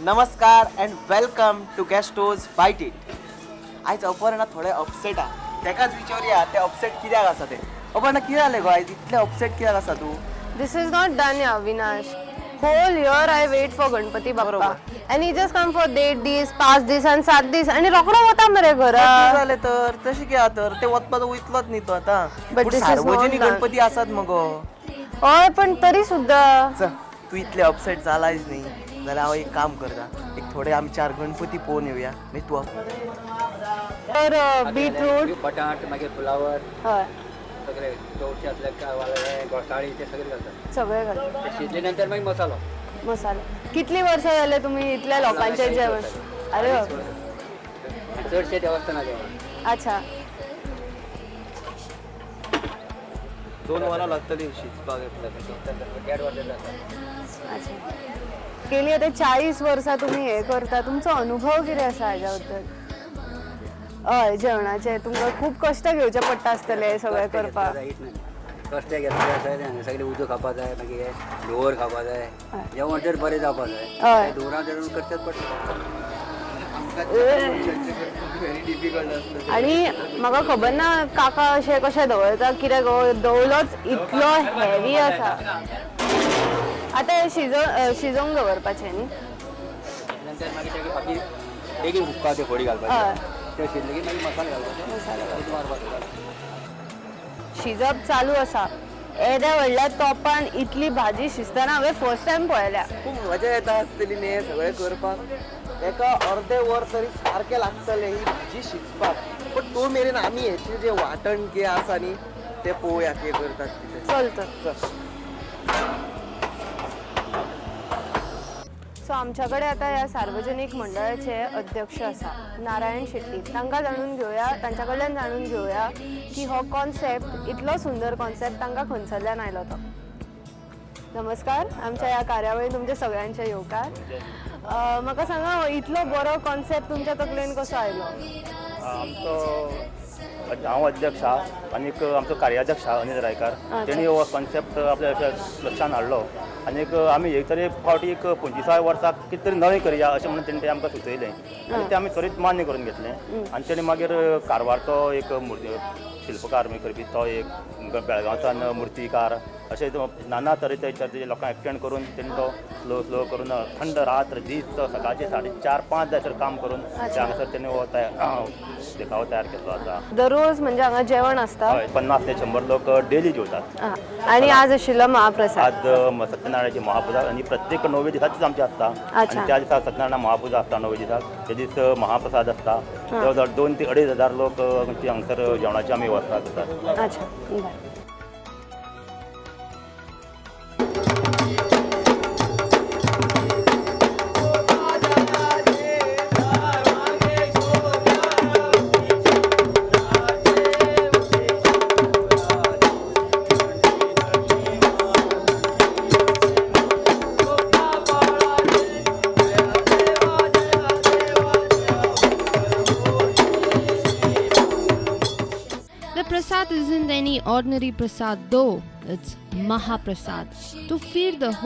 नमस्कार and welcome to गॅस्टोज bite it. आयज अपर्णा थोडे अपसेट आहा. तेकाच विचारूया ते अपसेट कित्याक आसा ते. अपर्णा कितें जालें गो आयज इतले अपसेट कित्याक आसा तूं? This is not done, yeah, Avinash. Whole year I wait for Ganpati Bappa. बरोबर. And he just come for 8 days, 5 days and 7 days. आणि रोकडो वता मरे घरा. कितें जालें तर तशें कित्याक तर ते वचपाचो वयतलोच न्ही तो आतां. But पूण this is सार्वजनीक not done. गणपती आसात मगो. हय पण तरी सुद्धा चल तू इतले अपसेट जालायच न्ही जाल्यार हांव एक काम करता. एक थोडे आमी 4 गणपती पळोवन येवया मागीर तूं तर बीटरूट बटाट मागीर फुलावर हय सगळे चवथी असले वाले घोसाळी ते सगळे घालतात. सगळे घाल ते शिजले नंतर मागीर मसालो. मसाले. कितली वर्सां जाले तुम्ही इतल्या लोकांचे जेवण? अरे बाप. चडशे देवस्थाना जेवण. अच्छा 2 वरां लागतलीं शिजपाक. 1.5 वर्सां जाता. अच्छा गेली आता 40 वर्सां तुम्ही हे करता. तुमचो अनुभव कितें आसा हाज्या बद्दल? हय जेवणाचे तुमकां खूब कश्ट घेवचे पडटा आसतले हे सगळें करपाक. जायत नाही. कष्ट घेतले जाय सगळे उजो खावपा जाय मागीर लोवर खावपा जाय जेवण तर बरें जावपा जाय. हय दोरां धरून करचेच पडटा. व्हेरी डिफिकल्ट आसता. आणि म्हाका खबर ना काका अशें कशें दवरता कित्याक दवलोच इतलो हेवी आसा. आतां हे शिजोवंक दवरपाचें न्ही. नंतर मागीर तेगे बाकी बेगीन हुक्का ते फोडी घालपाचे. हय ते शिजले की मागीर मसालो घालपाचे. मसालो मारपाचो. शिजप चालू आसा. येद्या व्हडल्या तोपान इतली भाजी शिजतना हांवें फर्स्ट टायम पळयल्या. खूब मजा येता आसतली न्ही हें सगळें करपाक. एका अर्दे वर तरी सारकें लागतलें ही भाजी शिजपाक. पण तो मेरेन आमी हेचें जें वांटण कितें आसा न्ही तें पळोवया कितें करतात कितें. चल तर. चल. सो आमच्या कडेन आतां ह्या सार्वजनीक मंडळाचे अध्यक्ष आसा नारायण शेट्टी. तांकां जाणून घेवया तांच्या कडल्यान जाणून घेवया की हो कॉन्सेप्ट इतलो सुंदर कॉन्सेप्ट तांकां खंयसरल्यान आयलो तो. नमस्कार आमच्या ह्या कार्यावळीन तुमचे सगळ्यांचे येवकार. म्हाका सांगा हो इतलो बरो कॉन्सेप्ट तुमच्या तकलेन कसो आयलो? आमचो हांव अध्यक्ष आहा आनीक आमचो कार्याध्यक्ष आहा अनिल रायकार. तेणी हो कॉन्सेप्ट आपल्या लक्षांत हाडलो आनीक आमी एक तरी फावटी एक 25व्या वर्साक कितें तरी नवें करया अशें म्हणून तेणी आमकां सुचयलें आनी तें आमी त्वरीत मान्य करून घेतलें. आनी तेणी मागीर कारवारचो एक शिल्पकार करपी तो एक बेळगांवच्यान मूर्तीकार अशे नाना तरेचे लोकांक एकटेंड करून तेणी तो स्लो करून अखंड रात्र दीस सकाळचे 4:30-5 जायसर काम करून ते हांगासर तेणी हो देखावो तयार केल्लो आसा. दररोज म्हणजे हांगा जेवण आसता? हय 50 ते 100 लोक डेली जेवतात. आनी आज आशिल्लो महाप्रसाद. आज सत्यनारायणाची महापूजा आणि प्रत्येक 9 दिसाचीच आमची आसता. आणि त्या दिसा सत्यनारायण महापूजा आसता 9 दिसाक. ते दीस महाप्रसाद आसता. जवळ 2 ते 2.5 हजार लोक हांगसर जेवणाची आमी वेवस्था करतात. अच्छा बरें. The prasad isn't any ordinary prasad though, it's Mahaprasad. To feed the whole